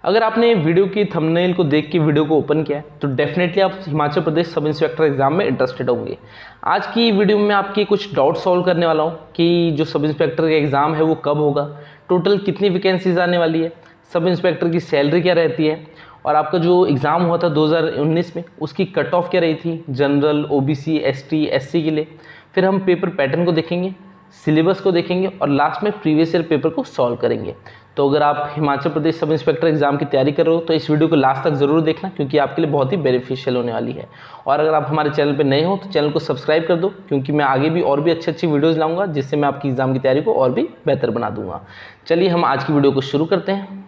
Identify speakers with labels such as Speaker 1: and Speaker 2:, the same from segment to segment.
Speaker 1: अगर आपने वीडियो की थंबनेल को देख के वीडियो को ओपन किया है तो डेफिनेटली आप Himachal Pradesh sub inspector exam में इंटरेस्टेड होंगे। आज की वीडियो में आपकी कुछ डाउट सॉल्व करने वाला हूँ कि जो सब इंस्पेक्टर का एग्ज़ाम है वो कब होगा, टोटल कितनी वैकेंसीज आने वाली है, सब इंस्पेक्टर की सैलरी क्या रहती है और आपका जो एग्ज़ाम हुआ था 2019 में उसकी कट ऑफ क्या रही थी जनरल, ओबीसी, एसटी, एससी के लिए। फिर हम पेपर पैटर्न को देखेंगे, सिलेबस को देखेंगे और लास्ट में प्रीवियस ईयर पेपर को सॉल्व करेंगे। तो अगर आप Himachal Pradesh sub inspector exam की तैयारी कर रहे हो तो इस वीडियो को लास्ट तक ज़रूर देखना, क्योंकि आपके लिए बहुत ही बेनिफिशियल होने वाली है। और अगर आप हमारे चैनल पर नए हो तो चैनल को सब्सक्राइब कर दो, क्योंकि मैं आगे भी और भी अच्छी वीडियोज़ लाऊंगा जिससे मैं आपकी एग्ज़ाम की तैयारी को और भी बेहतर बना दूंगा। चलिए हम आज की वीडियो को शुरू करते हैं।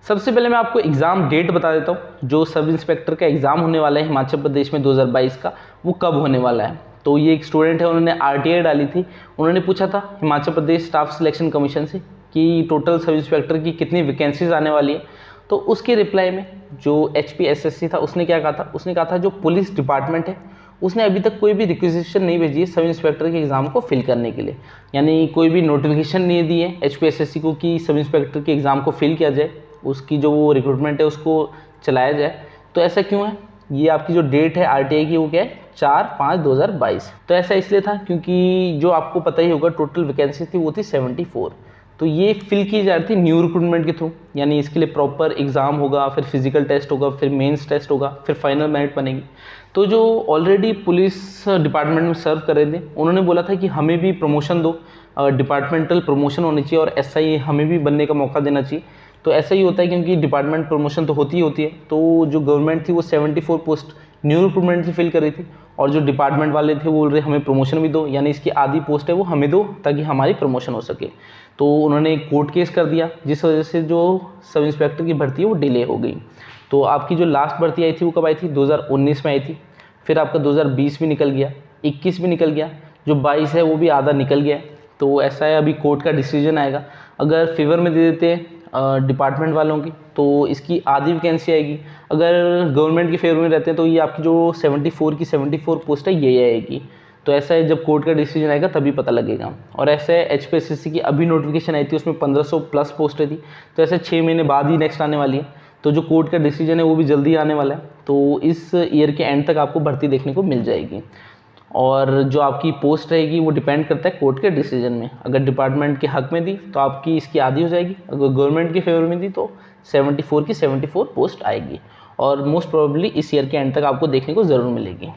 Speaker 1: सबसे पहले मैं आपको एग्ज़ाम डेट बता देता हूँ। जो सब इंस्पेक्टर का एग्ज़ाम होने वाला है हिमाचल प्रदेश में 2022 का, वो कब होने वाला है। तो ये एक स्टूडेंट है, उन्होंने आरटीआई डाली थी। उन्होंने पूछा था Himachal Pradesh staff selection commission से कि टोटल सब इंस्पेक्टर की कितनी वैकेंसीज आने वाली है। तो उसके रिप्लाई में जो HPSSC था उसने क्या कहा था, उसने कहा था जो पुलिस डिपार्टमेंट है उसने अभी तक कोई भी रिक्वेजिशन नहीं भेजी है सब इंस्पेक्टर के एग्ज़ाम को फिल करने के लिए, यानी कोई भी नोटिफिकेशन नहीं दी है HPSSC को कि सब इंस्पेक्टर के एग्ज़ाम को फिल किया जाए, उसकी जो वो रिक्रूटमेंट है उसको चलाया जाए। तो ऐसा क्यों है? ये आपकी जो डेट है आरटीआई की वो क्या है, 4/5/2022। तो ऐसा इसलिए था क्योंकि जो आपको पता ही होगा टोटल वैकेंसी थी वो थी 74। तो ये फिल की जा रही थी न्यू रिक्रूटमेंट के थ्रू, यानी इसके लिए प्रॉपर एग्ज़ाम होगा, फिर फिजिकल टेस्ट होगा, फिर मेंस टेस्ट होगा, फिर फाइनल मेरिट बनेगी। तो जो ऑलरेडी पुलिस डिपार्टमेंट में सर्व कर रहे थे उन्होंने बोला था कि हमें भी प्रमोशन दो, डिपार्टमेंटल प्रमोशन होनी चाहिए और SI हमें भी बनने का मौका देना चाहिए। तो ऐसा ही होता है क्योंकि डिपार्टमेंट प्रमोशन तो होती ही होती है। तो जो गवर्नमेंट थी वो 74 पोस्ट न्यू रिक्रूटमेंट से फिल कर रही थी और जो डिपार्टमेंट वाले थे वो बोल रहे हमें प्रमोशन भी दो, यानी इसकी आधी पोस्ट है वो हमें दो ताकि हमारी प्रमोशन हो सके। तो उन्होंने कोर्ट केस कर दिया जिस वजह से जो सब इंस्पेक्टर की भर्ती है वो डिले हो गई। तो आपकी जो लास्ट भर्ती आई थी वो कब आई थी, 2019 में आई थी। फिर आपका 2020 भी निकल गया, 21 भी निकल गया, जो 22 है वो भी आधा निकल गया। तो ऐसा है, अभी कोर्ट का डिसीजन आएगा। अगर फेवर में दे देते हैं डिपार्टमेंट वालों की तो इसकी आधी वैकेंसी आएगी। अगर गवर्नमेंट के फेवर में रहते हैं तो ये आपकी जो 74 की 74 पोस्ट है ये आएगी। तो ऐसा है, जब कोर्ट का डिसीजन आएगा तभी पता लगेगा। और ऐसे HPSSC की अभी नोटिफिकेशन आई थी उसमें 1500 प्लस पोस्टें थी। तो ऐसे 6 महीने बाद ही नेक्स्ट आने वाली है। तो जो कोर्ट का डिसीजन है वो भी जल्दी आने वाला है। तो इस ईयर के एंड तक आपको भर्ती देखने को मिल जाएगी। और जो आपकी पोस्ट रहेगी वो डिपेंड करता है कोर्ट के डिसीजन में। अगर डिपार्टमेंट के हक में दी तो आपकी इसकी आधी हो जाएगी, अगर गवर्नमेंट के फेवर में दी तो 74 की 74 पोस्ट आएगी और मोस्ट प्रोबेबली इस ईयर के एंड तक आपको देखने को ज़रूर मिलेगी।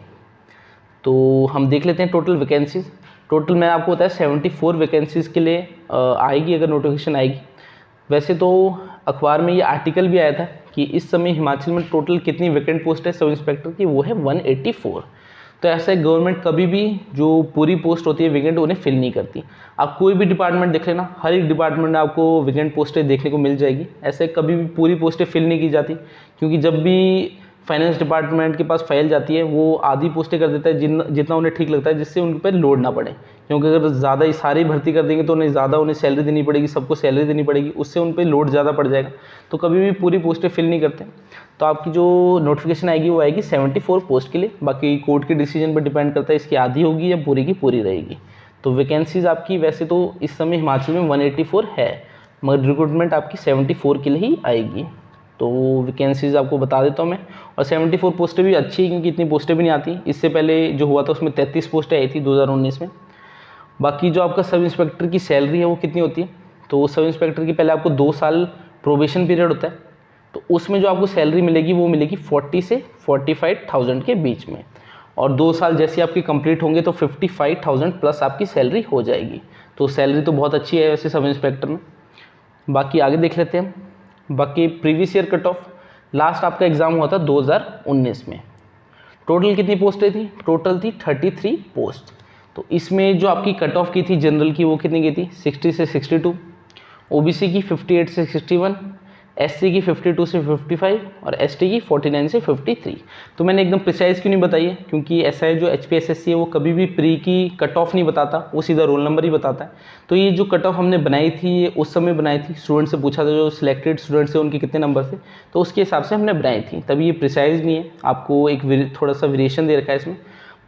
Speaker 1: तो हम देख लेते हैं टोटल वैकेंसीज। टोटल मैंने आपको बताया 74 वैकेंसीज़ के लिए आएगी अगर नोटिफिकेशन आएगी। वैसे तो अखबार में ये आर्टिकल भी आया था कि इस समय हिमाचल में टोटल कितनी वैकेंट पोस्ट है सब इंस्पेक्टर की, वो है 184। तो ऐसा है, गवर्नमेंट कभी भी जो पूरी पोस्ट होती है वैकेंट उन्हें फिल नहीं करती। आप कोई भी डिपार्टमेंट देख लेना, हर एक डिपार्टमेंट में आपको वैकेंट पोस्टें देखने को मिल जाएगी। ऐसे कभी भी पूरी पोस्टें फिल नहीं की जाती, क्योंकि जब भी फाइनेंस डिपार्टमेंट के पास फाइल जाती है वो आधी पोस्टें कर देता है जितना उन्हें ठीक लगता है, जिससे उनके पर लोड ना पड़े। क्योंकि अगर ज़्यादा ही सारी भर्ती कर देंगे तो उन्हें सैलरी देनी पड़ेगी, सबको सैलरी देनी पड़ेगी, उससे उन पर लोड ज़्यादा पड़ जाएगा। तो कभी भी पूरी पोस्टें फिल नहीं करते। तो आपकी जो नोटिफिकेशन आएगी वो आएगी 74 पोस्ट के लिए। बाकी कोर्ट के डिसीजन पर डिपेंड करता है इसकी आधी होगी या पूरी की पूरी रहेगी। तो वैकेंसीज आपकी वैसे तो इस समय हिमाचल में 184 है, मगर रिक्रूटमेंट आपकी 74 के लिए ही आएगी। तो वैकेंसीज आपको बता देता हूँ मैं। और 74 पोस्टें भी अच्छी है क्योंकि इतनी पोस्टें भी नहीं आती। इससे पहले जो हुआ था उसमें 33 पोस्टें आई थी 2019 में। बाकी जो आपका सब इंस्पेक्टर की सैलरी है वो कितनी होती है, तो सब इंस्पेक्टर की पहले आपको 2 साल प्रोबेशन पीरियड होता है। तो उसमें जो आपको सैलरी मिलेगी वो मिलेगी 40 से 45,000 के बीच में। और 2 साल जैसे आपके कंप्लीट होंगे तो 55,000 प्लस आपकी सैलरी हो जाएगी। तो सैलरी तो बहुत अच्छी है वैसे सब इंस्पेक्टर में। बाकी आगे देख लेते हैं। बाकी previous year cut off, last आपका एग्ज़ाम हुआ था 2019 में। टोटल कितनी पोस्टें थी, टोटल थी 33 पोस्ट। तो इसमें जो आपकी कट ऑफ की थी जनरल की वो कितनी की थी, 60 से 62, ओबीसी की 58 से 61, एससी की 52 से 55 और एसटी की 49 से 53। तो मैंने एकदम प्रिसाइज क्यों नहीं बताई है, क्योंकि ऐसा है जो HPSSC है वो कभी भी प्री की कट ऑफ नहीं बताता, वो सीधा रोल नंबर ही बताता है। तो ये जो कट ऑफ हमने बनाई थी ये उस समय बनाई थी, स्टूडेंट से पूछा था जो सिलेक्टेड स्टूडेंट्स हैं उनके कितने नंबर थे, तो उसके हिसाब से हमने बनाई थी। तभी ये प्रिसाइज नहीं है, आपको एक थोड़ा सा वेरिएशन दे रखा है इसमें।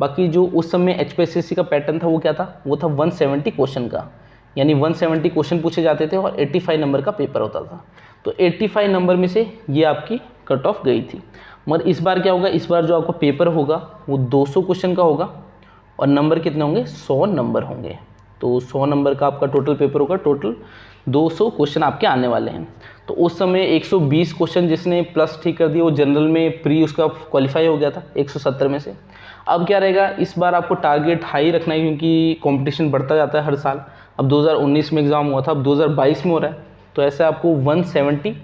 Speaker 1: बाकी जो उस समय HPSSC का पैटर्न था वो क्या था, वो था 170 क्वेश्चन का, यानी 170 क्वेश्चन पूछे जाते थे और 85 नंबर का पेपर होता था। तो तो 85 नंबर में से ये आपकी कट ऑफ गई थी। मगर इस बार क्या होगा, इस बार जो आपका पेपर होगा वो 200 क्वेश्चन का होगा और नंबर कितने होंगे, 100 नंबर होंगे। तो 100 नंबर का आपका टोटल पेपर होगा, टोटल 200 क्वेश्चन आपके आने वाले हैं। तो उस समय 120 क्वेश्चन जिसने प्लस ठीक कर दिया वो जनरल में प्री उसका क्वालिफाई हो गया था 170 में से। अब क्या रहेगा, इस बार आपको टारगेट हाई रखना है क्योंकि कंपटीशन बढ़ता जाता है हर साल। अब 2019 में एग्ज़ाम हुआ था, अब 2022 में हो रहा है, तो ऐसे आपको 170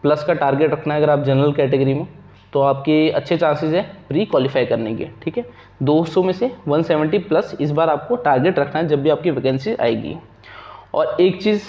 Speaker 1: प्लस का टारगेट रखना है। अगर आप जनरल कैटेगरी में तो आपके अच्छे चांसेस है प्री क्वालिफाई करने के, ठीक है। 200 में से 170 प्लस इस बार आपको टारगेट रखना है जब भी आपकी वैकेंसी आएगी। और एक चीज़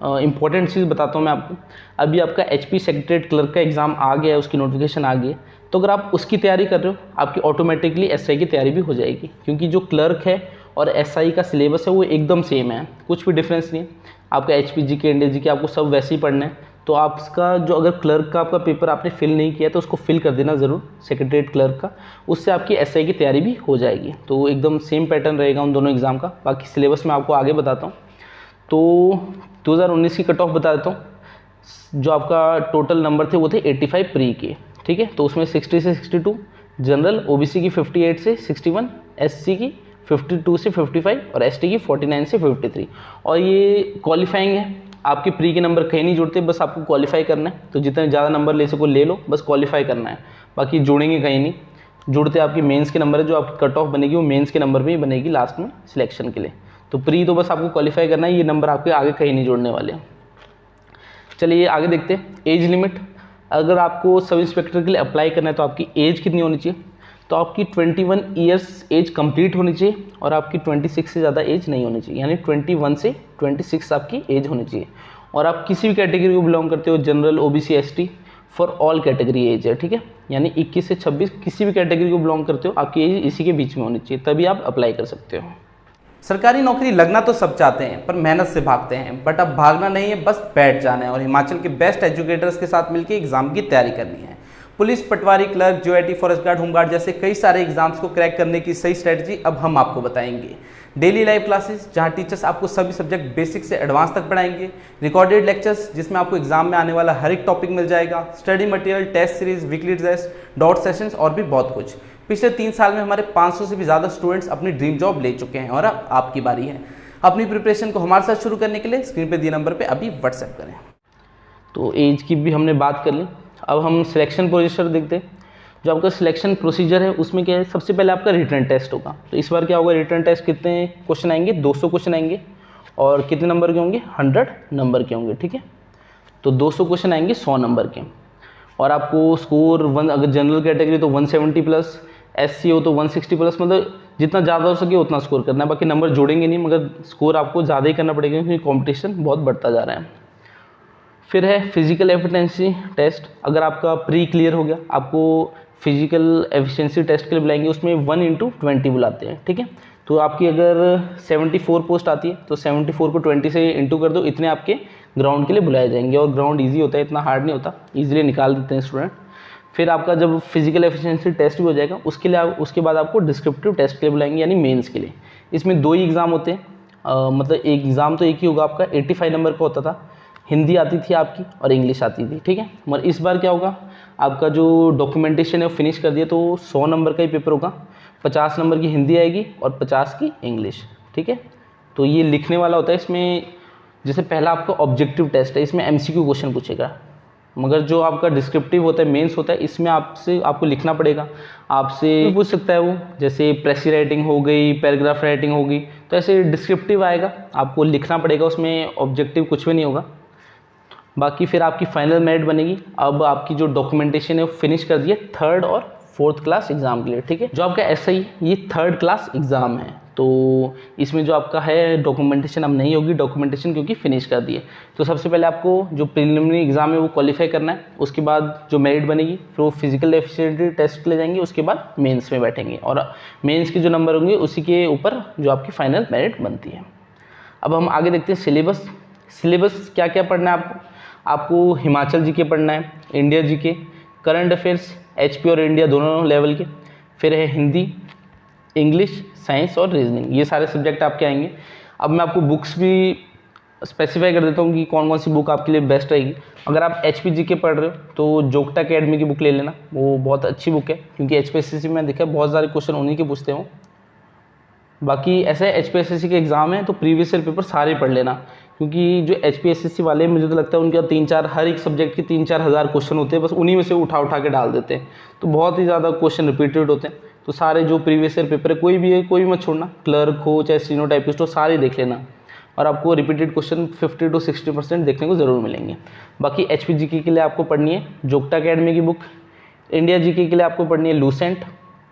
Speaker 1: इंपॉर्टेंट चीज़ बताता हूँ मैं आपको, अभी आपका HP सेक्रेटरीट क्लर्क का एग्ज़ाम आ गया है, उसकी नोटिफिकेशन आ गई है। तो अगर आप उसकी तैयारी कर रहे हो आपकी ऑटोमेटिकली SI की तैयारी भी हो जाएगी, क्योंकि जो क्लर्क है और SI का सिलेबस है वो एकदम सेम है, कुछ भी डिफरेंस नहीं है। आपका HP GK इंडिया GK आपको सब वैसे ही पढ़ना है। तो आपका जो अगर क्लर्क का आपका पेपर आपने फिल नहीं किया तो उसको फिल कर देना ज़रूर, सेक्रेटरीट क्लर्क का, उससे आपकी SI की तैयारी भी हो जाएगी। तो एकदम सेम पैटर्न रहेगा उन दोनों एग्ज़ाम का। बाकी सिलेबस मैं आपको आगे बताता हूँ। तो 2019 की कट ऑफ बता देता हूँ। जो आपका टोटल नंबर थे वो थे 85 प्री के, ठीक है। तो उसमें 60 से 62 जनरल, OBC की 58 से 61, SC की 52 से 55 और ST की 49 से 53। और ये क्वालिफाइंग है, आपके प्री के नंबर कहीं नहीं जुड़ते, बस आपको क्वालिफाई करना है। तो जितने ज़्यादा नंबर ले सको ले लो, बस क्वालिफाई करना है, बाकी जुड़ेंगे कहीं नहीं। जुड़ते आपकी मेंस के नंबर है, जो आपकी कट ऑफ बनेगी वो मेंस के नंबर पे ही बनेगी लास्ट में सिलेक्शन के लिए। तो प्री तो बस आपको क्वालिफाई करना है, ये नंबर आपके आगे कहीं नहीं जुड़ने वाले। चलिए आगे देखते हैं। एज लिमिट, अगर आपको सब इंस्पेक्टर के लिए अप्लाई करना है तो आपकी एज कितनी होनी चाहिए, तो आपकी 21 ईयर्स एज कंप्लीट होनी चाहिए और आपकी 26 से ज़्यादा एज नहीं होनी चाहिए, यानी 21 से 26 आपकी एज होनी चाहिए। और आप किसी भी कैटेगरी को बिलोंग करते हो, general, OBC, ST, for all category age है, ठीक है। यानी 21 से 26 किसी भी कैटेगरी को बिलोंग करते हो, आपकी एज इसी के बीच में होनी चाहिए, तभी आप अप्लाई कर सकते हो।
Speaker 2: सरकारी नौकरी लगना तो सब चाहते हैं पर मेहनत से भागते हैं, बट अब भागना नहीं है, बस बैठ जाना है और हिमाचल के बेस्ट एजुकेटर्स के साथ मिलकर एग्जाम की तैयारी करनी है। Police, patwari, clerk, JOIT, forest guard, home guard जैसे कई सारे एग्जाम्स को क्रैक करने की सही स्ट्रेटजी अब हम आपको बताएंगे। डेली लाइव क्लासेस जहां टीचर्स आपको सभी सब्जेक्ट बेसिक से एडवांस तक पढ़ाएंगे, रिकॉर्डेड लेक्चर्स जिसमें आपको एग्जाम में आने वाला हर एक टॉपिक मिल जाएगा, study material, test series, weekly test, doubt sessions और भी बहुत कुछ। पिछले 3 साल में हमारे 500 से भी ज़्यादा स्टूडेंट्स अपनी ड्रीम जॉब ले चुके हैं और अब आपकी बारी है। अपनी प्रिपरेशन को हमारे साथ शुरू करने के लिए स्क्रीन पे दिए नंबर पे अभी व्हाट्सएप करें।
Speaker 1: तो एज की भी हमने बात कर ली, अब हम सिलेक्शन प्रोसीजर देखते हैं। जो आपका सिलेक्शन प्रोसीजर है उसमें क्या है, सबसे पहले आपका रिटर्न टेस्ट होगा। तो इस बार क्या होगा, रिटर्न टेस्ट कितने क्वेश्चन आएंगे, 200 क्वेश्चन आएंगे और कितने नंबर के होंगे, 100 नंबर के होंगे, ठीक है। तो 200 क्वेश्चन आएंगे 100 नंबर के और आपको स्कोर अगर जनरल कैटेगरी तो 170 प्लस, SC हो तो 160 प्लस, मतलब जितना ज़्यादा हो सके उतना स्कोर करना है। बाकी नंबर जोड़ेंगे नहीं, मगर स्कोर आपको ज़्यादा ही करना पड़ेगा क्योंकि कॉम्पिटिशन बहुत बढ़ता जा रहा है। फिर है फिजिकल एफिशिएंसी टेस्ट, अगर आपका प्री क्लियर हो गया आपको फिजिकल एफिशिएंसी टेस्ट के लिए बुलाएंगे, उसमें 1/20 बुलाते हैं, ठीक है। तो आपकी अगर 74 पोस्ट आती है तो 74 को 20 से इंटू कर दो, इतने आपके ग्राउंड के लिए बुलाए जाएंगे। और ग्राउंड ईजी होता है, इतना हार्ड नहीं होता, ईजिली निकाल देते हैं स्टूडेंट। फिर आपका जब फिजिकल एफिशिएंसी टेस्ट भी हो जाएगा उसके बाद आपको डिस्क्रिप्टिव टेस्ट के लिए बुलाएंगे, यानी मेंस के लिए। इसमें 2 ही एग्ज़ाम होते हैं, मतलब एक एग्ज़ाम तो एक ही होगा आपका, 85 नंबर का होता था। हिंदी आती थी आपकी और इंग्लिश आती थी, ठीक है। मगर इस बार क्या होगा, आपका जो डॉक्यूमेंटेशन है वो फिनिश कर दिया तो 100 नंबर का ही पेपर होगा, 50 नंबर की हिंदी आएगी और 50 की इंग्लिश, ठीक है। तो ये लिखने वाला होता है। इसमें जैसे पहला आपका ऑब्जेक्टिव टेस्ट है, इसमें MCQ क्वेश्चन पूछेगा, मगर जो आपका डिस्क्रिप्टिव होता है, मेंस होता है, इसमें आपको लिखना पड़ेगा। आपसे पूछ सकता है वो, जैसे प्रेसी राइटिंग हो गई, पैराग्राफ राइटिंग होगी, तो ऐसे डिस्क्रिप्टिव आएगा, आपको लिखना पड़ेगा, उसमें ऑब्जेक्टिव कुछ भी नहीं होगा। बाकी फिर आपकी फाइनल मेरिट बनेगी। अब आपकी जो डॉक्यूमेंटेशन है वो फिनिश कर दिए 3rd और 4th क्लास एग्ज़ाम के लिए, ठीक है। जो आपका SI ये 3rd क्लास एग्ज़ाम है, तो इसमें जो आपका है डॉक्यूमेंटेशन अब नहीं होगी, डॉक्यूमेंटेशन क्योंकि फिनिश कर दिए। तो सबसे पहले आपको जो प्रीलिमिनरी एग्ज़ाम है वो क्वालिफाई करना है, उसके बाद जो मेरिट बनेगी फिर वो फिजिकल एफिशिएंसी टेस्ट के लिए जाएंगे, उसके बाद मेंस में बैठेंगे और मेंस के जो नंबर होंगे उसी के ऊपर जो आपकी फाइनल मेरिट बनती है। अब हम आगे देखते हैं सिलेबस क्या क्या पढ़ना है आपको हिमाचल GK पढ़ना है, India GK, current affairs HP और इंडिया दोनों लेवल के, फिर है हिंदी, इंग्लिश, साइंस और रीजनिंग, ये सारे सब्जेक्ट आपके आएंगे। अब मैं आपको बुक्स भी स्पेसिफाई कर देता हूँ कि कौन कौन सी बुक आपके लिए बेस्ट रहेगी। अगर आप HPG के पढ़ रहे हो तो जोग्टा अकेडमी की बुक ले लेना, वो बहुत अच्छी बुक है, क्योंकि HPSSC में देखा बहुत सारे क्वेश्चन उन्हीं के पूछते हो। बाकी ऐसे HPSSC के एग्ज़ाम है तो प्रीवियस ईयर पेपर सारे पढ़ लेना, क्योंकि जो HPSSC वाले मुझे तो लगता है उनका 3-4 हर एक सब्जेक्ट के 3-4 हज़ार क्वेश्चन होते हैं, बस उन्हीं में से उठा के डाल देते हैं, तो बहुत ही ज़्यादा क्वेश्चन रिपीटेड होते हैं। तो सारे जो प्रीवियस ईयर पेपर है कोई भी मत छोड़ना, क्लर्क हो चाहे स्टेनोटाइपिस्ट हो, सारे देख लेना और आपको रिपीटेड क्वेश्चन 50 से 60% देखने को ज़रूर मिलेंगे। बाकी HPGK के लिए आपको पढ़नी है जोग्टा अकेडमी की बुक, इंडिया GK के लिए आपको पढ़नी है लूसेंट,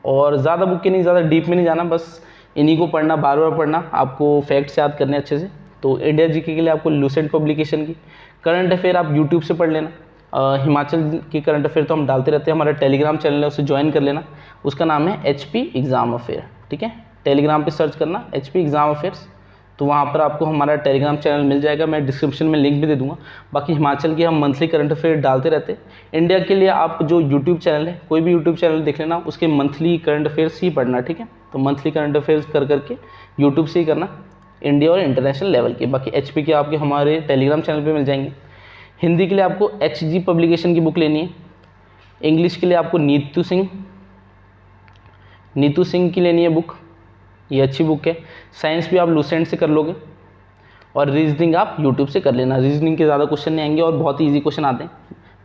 Speaker 1: और ज़्यादा बुक के नहीं, ज़्यादा डीप में नहीं जाना, बस इन्हीं को पढ़ना, बार बार पढ़ना, आपको फैक्ट्स याद करने अच्छे से। तो इंडिया GK के लिए आपको लूसेंट पब्लिकेशन की। करंट अफेयर आप यूट्यूब से पढ़ लेना, हिमाचल की करंट अफेयर तो हम डालते रहते हैं, हमारा टेलीग्राम चैनल है उसे ज्वाइन कर लेना, उसका नाम है HP एग्ज़ाम अफेयर, ठीक है। टेलीग्राम पे सर्च करना HP एग्ज़ाम अफेयर्स, तो वहाँ पर आपको हमारा टेलीग्राम चैनल मिल जाएगा, मैं डिस्क्रिप्शन में लिंक भी दे दूँगा। बाकी हिमाचल की हम मंथली करंट अफेयर डालते रहते हैं। इंडिया के लिए आप जो यूट्यूब चैनल है, कोई भी यूट्यूब चैनल देख लेना, उसके मंथली करंट अफेयर्स ही पढ़ना, ठीक है। तो मंथली करंट अफेयर्स करके यूट्यूब से ही करना, इंडिया और इंटरनेशनल लेवल के। बाकी HP के आपके हमारे टेलीग्राम चैनल पर मिल जाएंगे। हिंदी के लिए आपको HG पब्लिकेशन की बुक लेनी है। इंग्लिश के लिए आपको नीतू सिंह की लेनी है बुक, ये अच्छी बुक है। साइंस भी आप लूसेंट से कर लोगे, और रीजनिंग आप यूट्यूब से कर लेना। रीजनिंग के ज़्यादा क्वेश्चन नहीं आएंगे और बहुत ही ईजी क्वेश्चन आते हैं,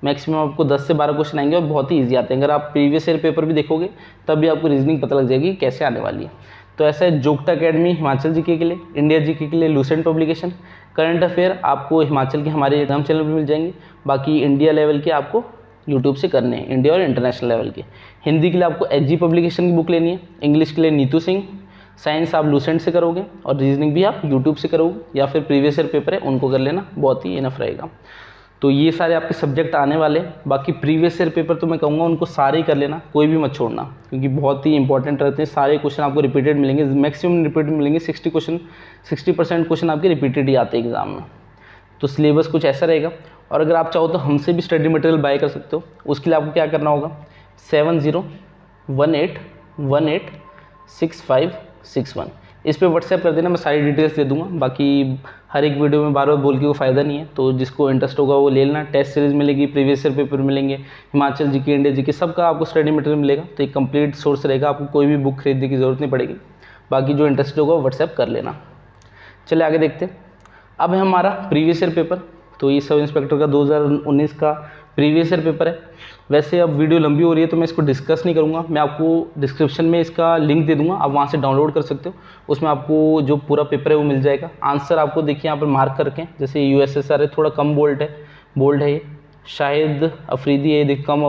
Speaker 1: मैक्सिमम आपको 10 से 12 क्वेश्चन आएंगे और बहुत ही ईजी आते हैं। अगर आप प्रीवियस ईयर पेपर भी देखोगे तब भी आपको रीजनिंग पता लग जाएगी कैसे आने वाली है। तो ऐसा है जोग्टा अकेडमी हिमाचल GK के लिए, इंडिया GK के लिए लूसेंट पब्लिकेशन, करंट अफेयर आपको हिमाचल के हमारे एग्जाम चैनल पर मिल जाएंगे। बाकी इंडिया लेवल के आपको यूट्यूब से करने हैं, इंडिया और इंटरनेशनल लेवल के। हिंदी के लिए आपको HG पब्लिकेशन की बुक लेनी है, इंग्लिश के लिए नीतू सिंह, साइंस आप लूसेंट से करोगे और रीजनिंग भी आप यूट्यूब से करोगे, या फिर प्रीवियस ईयर पेपर है उनको कर लेना, बहुत ही इनफ रहेगा। तो ये सारे आपके सब्जेक्ट आने वाले। बाकी प्रीवियस ईयर पेपर तो मैं कहूँगा उनको सारे ही कर लेना, कोई भी मत छोड़ना, क्योंकि बहुत ही इंपॉर्टेंट रहते हैं। सारे क्वेश्चन आपको रिपीटेड मिलेंगे, मैक्सिमम रिपीटेड मिलेंगे। 60% क्वेश्चन आपके रिपीटेड ही आते हैं एग्जाम में। तो सिलेबस कुछ ऐसा रहेगा। और अगर आप चाहो तो हमसे भी स्टडी मटेरियल बाय कर सकते हो। उसके लिए आपको क्या करना होगा, 7018186561 इस पे व्हाट्सएप कर देना, मैं सारी डिटेल्स दे दूंगा। बाकी हर एक वीडियो में बार बार बोल के कोई फ़ायदा नहीं है, तो जिसको इंटरेस्ट होगा वो ले लेना। टेस्ट सीरीज़ मिलेगी, प्रीवियस ईयर पेपर मिलेंगे, हिमाचल GK, इंडिया GK सबका आपको स्टडी मटेरियल मिलेगा। तो एक कंप्लीट सोर्स रहेगा, आपको कोई भी बुक खरीदने की ज़रूरत नहीं पड़ेगी। बाकी जो इंटरेस्ट होगा व्हाट्सएप कर लेना। चलिए आगे देखते हैं। अब है हमारा प्रीवियस ईयर पेपर, तो ये सब इंस्पेक्टर का 2019 का प्रीवियस ईयर पेपर है। वैसे अब वीडियो लंबी हो रही है तो मैं इसको डिस्कस नहीं करूँगा, मैं आपको डिस्क्रिप्शन में इसका लिंक दे दूँगा, आप वहाँ से डाउनलोड कर सकते हो। उसमें आपको जो पूरा पेपर है वो मिल जाएगा। आंसर आपको देखिए यहाँ पर मार्क करके, जैसे USSR है, थोड़ा कम बोल्ड है ये, शाहिद अफरीदी है, देखिए कम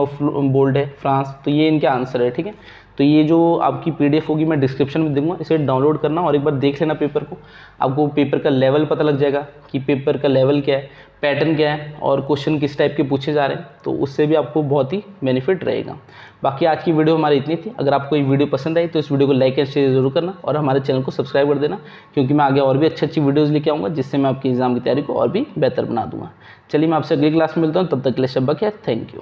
Speaker 1: बोल्ड है, फ्रांस, तो ये इनके आंसर है, ठीक है। तो ये जो आपकी PDF होगी मैं डिस्क्रिप्शन में दूंगा, इसे डाउनलोड करना और एक बार देख लेना पेपर को। आपको पेपर का लेवल पता लग जाएगा कि पेपर का लेवल क्या है, पैटर्न क्या है और क्वेश्चन किस टाइप के पूछे जा रहे हैं, तो उससे भी आपको बहुत ही बेनिफिट रहेगा। बाकी आज की वीडियो हमारी इतनी थी। अगर आपको ये वीडियो पसंद आई तो इस वीडियो को लाइक एंड शेयर जरूर करना और हमारे चैनल को सब्सक्राइब कर देना, क्योंकि मैं आगे और भी अच्छी वीडियोज़ लेके आऊँगा जिससे मैं आपकी एग्जाम की तैयारी को और भी बेहतर बना दूँगा। चलिए मैं आपसे अगली क्लास में मिलता हूँ, तब तक के लिए शब्बा खैर, थैंक यू।